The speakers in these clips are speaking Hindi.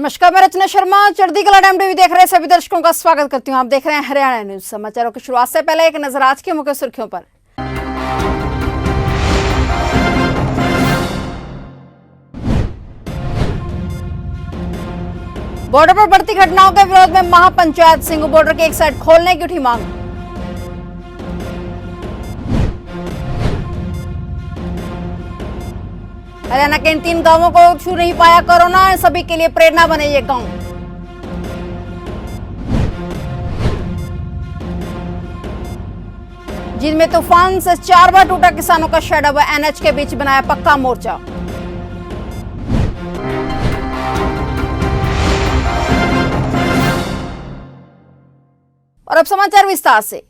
नमस्कार, मैं रचना शर्मा चढ़ती कला टाइम टीवी देख रहे सभी दर्शकों का स्वागत करती हूं। आप देख रहे हैं हरियाणा न्यूज। समाचारों की शुरुआत से पहले एक नजर आज की मुख्य सुर्खियों पर। बॉर्डर पर बढ़ती घटनाओं के विरोध में महापंचायत सिंगू बॉर्डर की एक साइड खोलने की उठी मांग। हरियाणा के इन 3 गांवों को छू नहीं पाया कोरोना, सभी के लिए प्रेरणा बने ये गांव। जिन में तूफान से 4 बार टूटा किसानों का शेड, अब एनएच के बीच बनाया पक्का मोर्चा। और अब समाचार विस्तार से।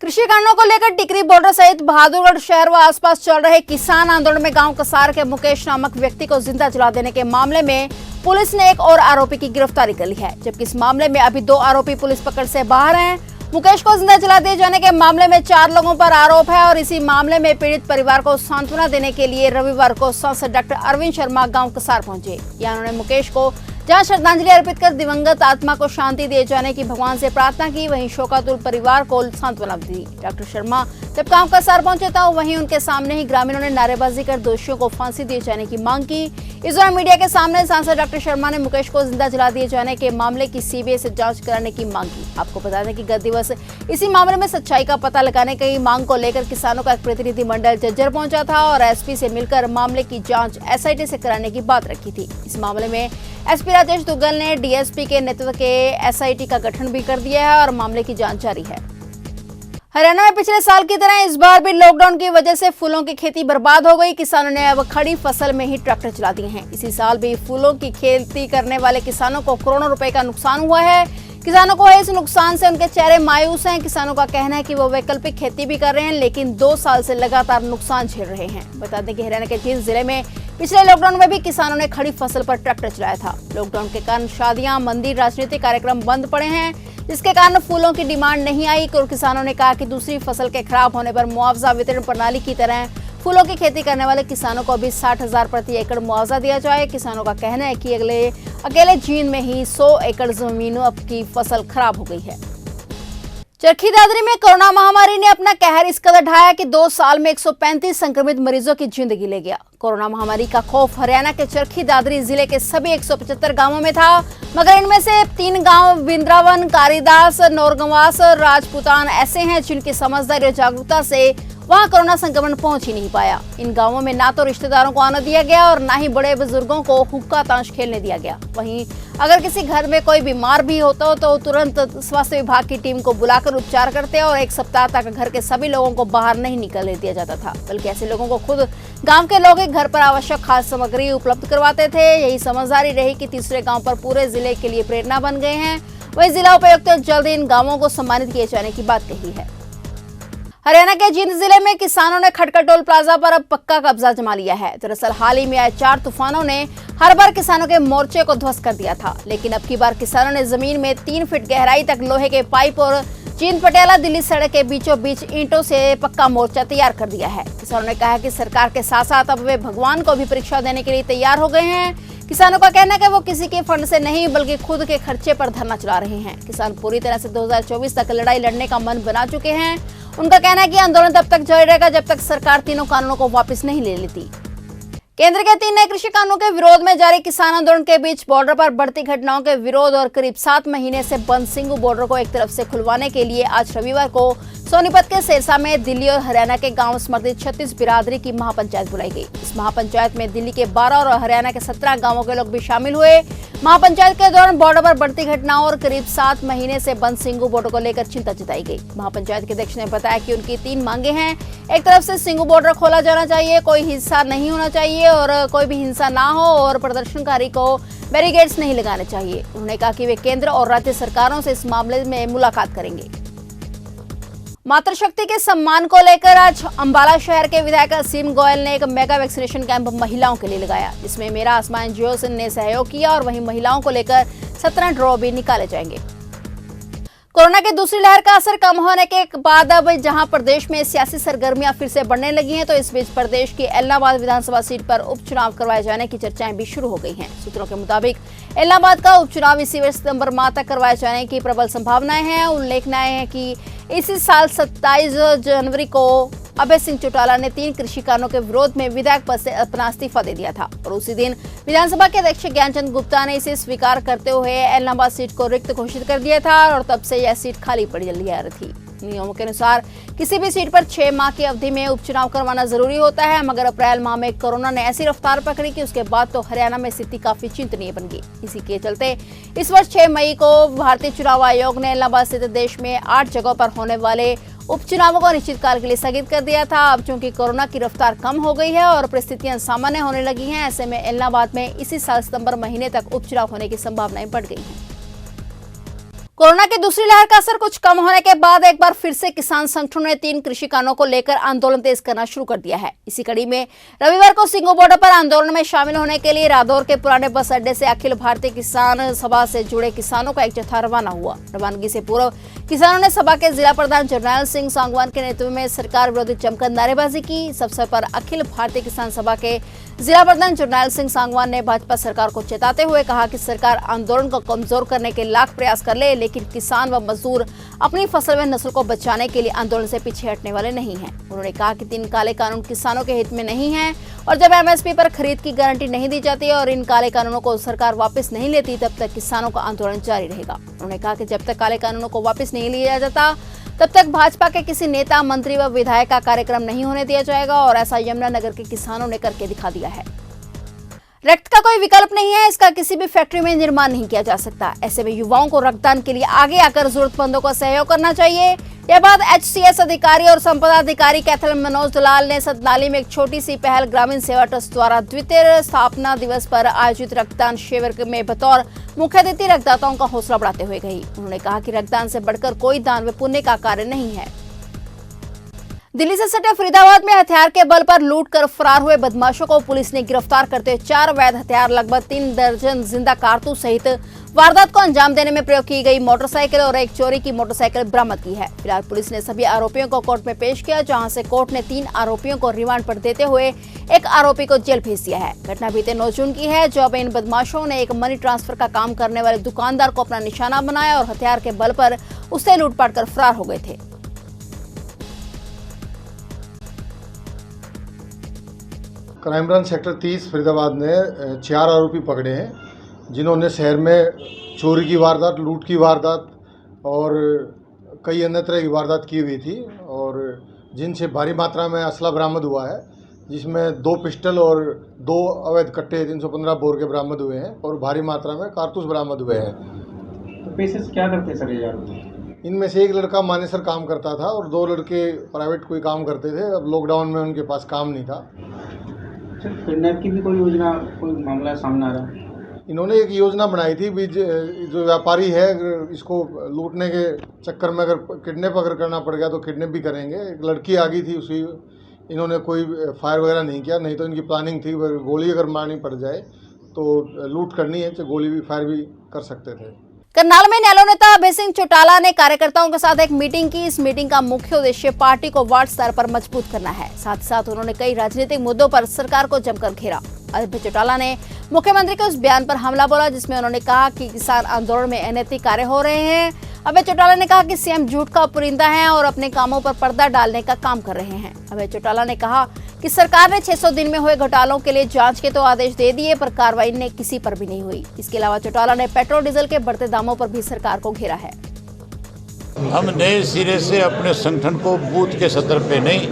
कृषि कानूनों को लेकर टिकरी बॉर्डर सहित बहादुरगढ़ शहर व आसपास चल रहे किसान आंदोलन में गांव कसार के मुकेश नामक व्यक्ति को जिंदा जला देने के मामले में पुलिस ने एक और आरोपी की गिरफ्तारी कर ली है, जबकि इस मामले में अभी 2 आरोपी पुलिस पकड़ से बाहर हैं। मुकेश को जिंदा जला दिए जाने के मामले में 4 लोगों पर आरोप है और इसी मामले में पीड़ित परिवार को सांत्वना देने के लिए रविवार को सांसद डॉक्टर अरविंद शर्मा गांव कसार पहुंचे। यहाँ उन्होंने मुकेश को जहां श्रद्धांजलि अर्पित कर दिवंगत आत्मा को शांति दिए जाने की भगवान से प्रार्थना की, वहीं शोकातुर परिवार को सांत्वना दी। डॉक्टर शर्मा जब गांव कसार पहुंचे तो वहीं उनके सामने ही ग्रामीणों ने नारेबाजी कर दोषियों को फांसी दिए जाने की मांग की। इस दौरान मीडिया के सामने सांसद डॉक्टर शर्मा ने मुकेश को जिंदा जला दिए जाने के मामले की सीबीआई से जांच कराने की मांग की। आपको बता दें कि गत दिवस इसी मामले में सच्चाई का पता लगाने की मांग को लेकर किसानों का एक प्रतिनिधिमंडल झज्जर पहुंचा था और एसपी से मिलकर मामले की जांच एसआईटी से कराने की बात रखी थी। इस मामले में एसपी राजेश दुग्गल ने डीएसपी के नेतृत्व के एसआईटी का गठन भी कर दिया है और मामले की जांच जारी है। हरियाणा में पिछले साल की तरह इस बार भी लॉकडाउन की वजह से फूलों की खेती बर्बाद हो गई। किसानों ने अब खड़ी फसल में ही ट्रैक्टर चला दिए हैं। इसी साल भी फूलों की खेती करने वाले किसानों को करोड़ों रुपए का नुकसान हुआ है। किसानों को इस नुकसान से उनके चेहरे मायूस हैं। किसानों का कहना है कि वो वैकल्पिक खेती भी कर रहे हैं, लेकिन 2 साल से लगातार नुकसान झेल रहे हैं। बता दें कि हरियाणा के जींद जिले में पिछले लॉकडाउन में भी किसानों ने खड़ी फसल पर ट्रैक्टर चलाया था। लॉकडाउन के कारण शादियां, मंदिर, राजनीतिक कार्यक्रम बंद पड़े हैं, जिसके कारण फूलों की डिमांड नहीं आई और किसानों ने कहा कि दूसरी फसल के खराब होने पर मुआवजा वितरण प्रणाली की तरह फूलों की खेती करने वाले किसानों को भी 60,000 प्रति एकड़ मुआवजा दिया जाए। किसानों का कहना है कि अकेले जींद में ही 100 एकड़ जमीनों की फसल खराब हो गई है। चरखी दादरी में कोरोना महामारी ने अपना कहर इस कदर ढाया कि 2 साल में 135 संक्रमित मरीजों की जिंदगी ले गया। कोरोना महामारी का खौफ हरियाणा के चरखी दादरी जिले के सभी 175 गांवों में था, मगर इनमें से 3 गांव विंद्रावन, कारीदास, नौरगंवास और राजपूतान ऐसे हैं जिनकी समझदारी और जागरूकता से वहां कोरोना संक्रमण पहुंच ही नहीं पाया। इन गांवों में ना तो रिश्तेदारों को आने दिया गया और ना ही बड़े बुजुर्गों को हुक्का ताश खेलने दिया गया। वहीं अगर किसी घर में कोई बीमार भी होता तो तुरंत स्वास्थ्य विभाग की टीम को बुलाकर उपचार करते और 1 सप्ताह तक घर के सभी लोगों को बाहर नहीं निकलने दिया जाता था, बल्कि ऐसे लोगों को खुद गांव के लोग घर पर आवश्यक खाद्य सामग्री उपलब्ध करवाते थे। यही समझदारी रही कि तीसरे गाँव पर पूरे जिले के लिए प्रेरणा बन गए हैं। वही जिला उपायुक्त जल्द इन गाँवों को सम्मानित किए जाने की बात कही है। हरियाणा के जींद जिले में किसानों ने खटका टोल प्लाजा पर अब पक्का कब्जा जमा लिया है। दरअसल हाल ही में आए 4 तूफानों ने हर बार किसानों के मोर्चे को ध्वस्त कर दिया था, लेकिन अब की बार किसानों ने जमीन में 3 फीट गहराई तक लोहे के पाइप और जींद पटियाला दिल्ली सड़क के बीचों बीच ईंटों से पक्का मोर्चा तैयार कर दिया है। किसानों ने कहा कि सरकार के साथ साथ अब वे भगवान को भी परीक्षा देने के लिए तैयार हो गए हैं। किसानों का कहना है कि वो किसी के फंड से नहीं बल्कि खुद के खर्चे पर धरना चला रहे हैं। किसान पूरी तरह से 2024 तक लड़ाई लड़ने का मन बना चुके हैं। उनका कहना है कि आंदोलन तब तक जारी रहेगा जब तक सरकार तीनों कानूनों को वापस नहीं ले लेती। केंद्र के 3 नए कृषि कानूनों के विरोध में जारी किसान आंदोलन के बीच बॉर्डर पर बढ़ती घटनाओं के विरोध और करीब 7 महीने से बंद सिंगू बॉर्डर को एक तरफ से खुलवाने के लिए आज रविवार को सोनीपत के सिरसा में दिल्ली और हरियाणा के गांव समर्थित 36 बिरादरी की महापंचायत बुलाई गई। इस महापंचायत में दिल्ली के 12 और हरियाणा के 17 गांवों के लोग भी शामिल हुए। महापंचायत के दौरान बॉर्डर पर बढ़ती घटनाओं और करीब 7 महीने से बंद सिंगू बॉर्डर को लेकर चिंता जताई गई। महापंचायत के अध्यक्ष ने बताया कि उनकी 3 मांगे हैं। एक तरफ से सिंगू बॉर्डर खोला जाना चाहिए, कोई हिंसा नहीं होना चाहिए और कोई भी हिंसा ना हो और प्रदर्शनकारी को बैरिकेड्स नहीं लगाने चाहिए। उन्होंने कहा कि वे केंद्र और राज्य सरकारों से इस मामले में मुलाकात करेंगे। मातृशक्ति के सम्मान को लेकर आज अंबाला शहर के विधायक असीम गोयल ने एक मेगा वैक्सीनेशन कैंप महिलाओं के लिए लगाया, जिसमें मेरा आसमान एनजीओ ने सहयोग किया और वहीं महिलाओं को लेकर 17 ड्रॉ भी निकाले जाएंगे। कोरोना की दूसरी लहर का असर कम होने के बाद अब जहां प्रदेश में सियासी सरगर्मियां फिर से बढ़ने लगी हैं, तो इस बीच प्रदेश की एलनाबाद विधानसभा सीट पर उपचुनाव करवाए जाने की चर्चाएं भी शुरू हो गई हैं। सूत्रों के मुताबिक एलनाबाद का उपचुनाव इसी वर्ष सितंबर माह तक करवाए जाने की प्रबल संभावनाएं हैं। उल्लेखनीय है कि इसी साल 27 जनवरी को अभय सिंह चौटाला ने 3 कृषि कानूनों के विरोध में विधायक पद से अपना इस्तीफा दे दिया था और उसी दिन विधानसभा के अध्यक्ष ज्ञानचंद गुप्ता ने इसे स्वीकार करते हुए एलनाबाद सीट को रिक्त घोषित कर दिया था और तब से यह सीट खाली पड़ी चली आ रही थी। नियमों के अनुसार किसी भी सीट पर 6 माह की अवधि में उपचुनाव करवाना जरूरी होता है, मगर अप्रैल माह में कोरोना ने ऐसी रफ्तार पकड़ी कि उसके बाद तो हरियाणा में स्थिति काफी चिंतनीय बन गई। इसी के चलते इस वर्ष 6 मई को भारतीय चुनाव आयोग ने इलाहाबाद सहित देश में 8 जगहों पर होने वाले उपचुनावों को निश्चित काल के लिए स्थगित कर दिया था। अब चूंकि कोरोना की रफ्तार कम हो गई है और परिस्थितियां सामान्य होने लगी हैं, ऐसे में इलाहाबाद में इसी साल सितंबर महीने तक उपचुनाव होने की संभावनाएं बढ़ गई हैं। कोरोना की दूसरी लहर का असर कुछ कम होने के बाद एक बार फिर से किसान संगठनों ने 3 कृषि कानूनों को लेकर आंदोलन तेज करना शुरू कर दिया है। इसी कड़ी में रविवार को सिंगो बॉर्डर पर आंदोलन में शामिल होने के लिए रादौर के पुराने बस अड्डे से अखिल भारतीय किसान सभा से जुड़े किसानों का एक जत्था रवाना हुआ। रवानगी से पूर्व किसानों ने सभा के जिला प्रधान जरनैल सिंह सांगवान के नेतृत्व में सरकार विरोधी जमकर नारेबाजी की। इस अवसर पर अखिल भारतीय किसान सभा के जिला प्रधान जरनैल सिंह सांगवान ने भाजपा सरकार को चेताते हुए कहा कि सरकार आंदोलन को कमजोर करने के लाख प्रयास कर ले, लेकिन किसान व मजदूर अपनी फसल व नस्ल को बचाने के लिए आंदोलन से पीछे हटने वाले नहीं हैं। उन्होंने कहा कि 3 काले कानून किसानों के हित में नहीं हैं और जब एमएसपी पर खरीद की गारंटी नहीं दी जाती और इन काले कानूनों को सरकार वापस नहीं लेती, तब तक किसानों का आंदोलन जारी रहेगा। उन्होंने कहा कि जब तक काले कानूनों को वापस नहीं लिया जाता, तब तक भाजपा के किसी नेता, मंत्री व विधायक का कार्यक्रम नहीं होने दिया जाएगा और ऐसा यमुनानगर के किसानों ने करके दिखा दिया है। रक्त का कोई विकल्प नहीं है, इसका किसी भी फैक्ट्री में निर्माण नहीं किया जा सकता। ऐसे में युवाओं को रक्तदान के लिए आगे आकर जरूरतमंदों को सहयोग करना चाहिए। यह बात एचसीएस अधिकारी और संपदा अधिकारी कैथल मनोज दलाल ने सतनाली में एक छोटी सी पहल ग्रामीण सेवा ट्रस्ट द्वारा द्वितीय स्थापना दिवस पर आयोजित रक्तदान शिविर में बतौर मुख्य अतिथि रक्तदाताओं का हौसला बढ़ाते हुए कही। उन्होंने कहा कि रक्तदान से बढ़कर कोई दान व पुण्य का कार्य नहीं है। दिल्ली से सटे फरीदाबाद में हथियार के बल पर लूट कर फरार हुए बदमाशों को पुलिस ने गिरफ्तार करते हुए 4 अवैध हथियार, लगभग 3 दर्जन जिंदा कारतूस सहित वारदात को अंजाम देने में प्रयोग की गई मोटरसाइकिल और एक चोरी की मोटरसाइकिल बरामद की है। फिलहाल पुलिस ने सभी आरोपियों को कोर्ट में पेश किया, जहां से कोर्ट ने 3 आरोपियों को रिमांड पर देते हुए एक आरोपी को जेल भेज दिया है। घटना बीते 9 जून की है, जब इन बदमाशों ने एक मनी ट्रांसफर का काम करने वाले दुकानदार को अपना निशाना बनाया और हथियार के बल पर उससे लूटपाट कर फरार हो गए थे। क्राइम ब्रांच सेक्टर 30 फरीदाबाद ने 4 आरोपी पकड़े हैं, जिन्होंने शहर में चोरी की वारदात, लूट की वारदात और कई अन्य तरह की वारदात की हुई थी और जिनसे भारी मात्रा में असला बरामद हुआ है, जिसमें 2 पिस्टल और 2 अवैध कट्टे 315 बोर के बरामद हुए हैं और भारी मात्रा में कारतूस बरामद हुए हैं। तो पेशे से क्या करते सर ये आरोपी? इनमें से एक लड़का मानेसर काम करता था और 2 लड़के प्राइवेट कोई काम करते थे। अब लॉकडाउन में उनके पास काम नहीं था। किडनैप की भी कोई योजना, कोई मामला सामने आ रहा है? इन्होंने एक योजना बनाई थी भी, जो व्यापारी है इसको लूटने के चक्कर में अगर किडनैप करना पड़ गया तो किडनैप भी करेंगे। एक लड़की आ गई थी, उसी इन्होंने कोई फायर वगैरह नहीं किया, नहीं तो इनकी प्लानिंग थी गोली अगर मारनी पड़ जाए तो लूट करनी है तो गोली भी फायर भी कर सकते थे। करनाल में इनेलो नेता अभय सिंह चौटाला ने कार्यकर्ताओं के साथ एक मीटिंग की। इस मीटिंग का मुख्य उद्देश्य पार्टी को वार्ड स्तर पर मजबूत करना है। साथ ही साथ उन्होंने कई राजनीतिक मुद्दों पर सरकार को जमकर घेरा। अभय चौटाला ने मुख्यमंत्री के उस बयान पर हमला बोला जिसमें उन्होंने कहा कि किसान आंदोलन में अनैतिक कार्य हो रहे हैं। अभय चौटाला ने कहा कि सीएम झूठ का पुरिंदा है और अपने कामों पर पर्दा डालने का काम कर रहे हैं। अभय चौटाला ने कहा कि सरकार ने 600 दिन में हुए घोटालों के लिए जांच के तो आदेश दे दिए, पर कार्रवाई ने किसी पर भी नहीं हुई। इसके अलावा चौटाला ने पेट्रोल डीजल के बढ़ते दामों पर भी सरकार को घेरा है। हम नए सिरे से अपने संगठन को बूथ के स्तर पे नहीं,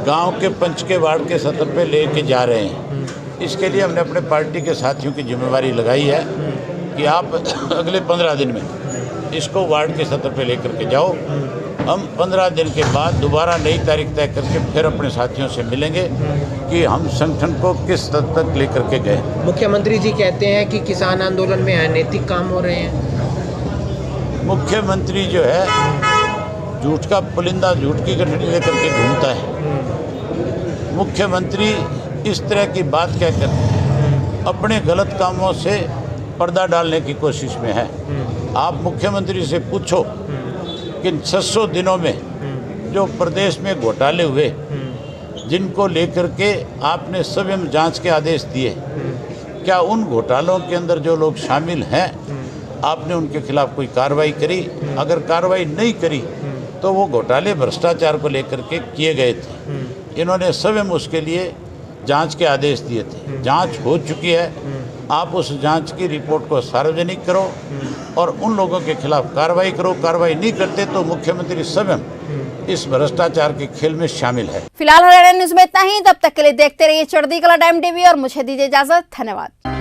गांव के पंच के वार्ड के स्तर पे लेके जा रहे हैं। इसके लिए हमने अपने पार्टी के साथियों की जिम्मेवारी लगाई है कि आप अगले 15 दिन में इसको वार्ड के स्तर पे लेकर के जाओ। हम 15 दिन के बाद दोबारा नई तारीख तय करके फिर अपने साथियों से मिलेंगे कि हम संगठन को किस स्तर तक लेकर के गए। मुख्यमंत्री जी कहते हैं कि किसान आंदोलन में अनैतिक काम हो रहे हैं। मुख्यमंत्री जो है झूठ का पुलिंदा, झूठ की गठरी लेकर के घूमता है। मुख्यमंत्री इस तरह की बात कहकर अपने गलत कामों से पर्दा डालने की कोशिश में है। आप मुख्यमंत्री से पूछो कि इन 600 दिनों में जो प्रदेश में घोटाले हुए, जिनको लेकर के आपने स्वयं जांच के आदेश दिए, क्या उन घोटालों के अंदर जो लोग शामिल हैं आपने उनके खिलाफ कोई कार्रवाई करी? अगर कार्रवाई नहीं करी तो वो घोटाले भ्रष्टाचार को लेकर के किए गए थे। इन्होंने स्वयं उसके लिए जांच के आदेश दिए थे। जांच हो चुकी है, आप उस जांच की रिपोर्ट को सार्वजनिक करो और उन लोगों के खिलाफ कार्रवाई करो। कार्रवाई नहीं करते तो मुख्यमंत्री स्वयं इस भ्रष्टाचार के खेल में शामिल है। फिलहाल हरियाणा न्यूज में इतना ही। तब तक के लिए देखते रहिए चढ़ती कला टाइम टीवी और मुझे दीजिए इजाजत। धन्यवाद।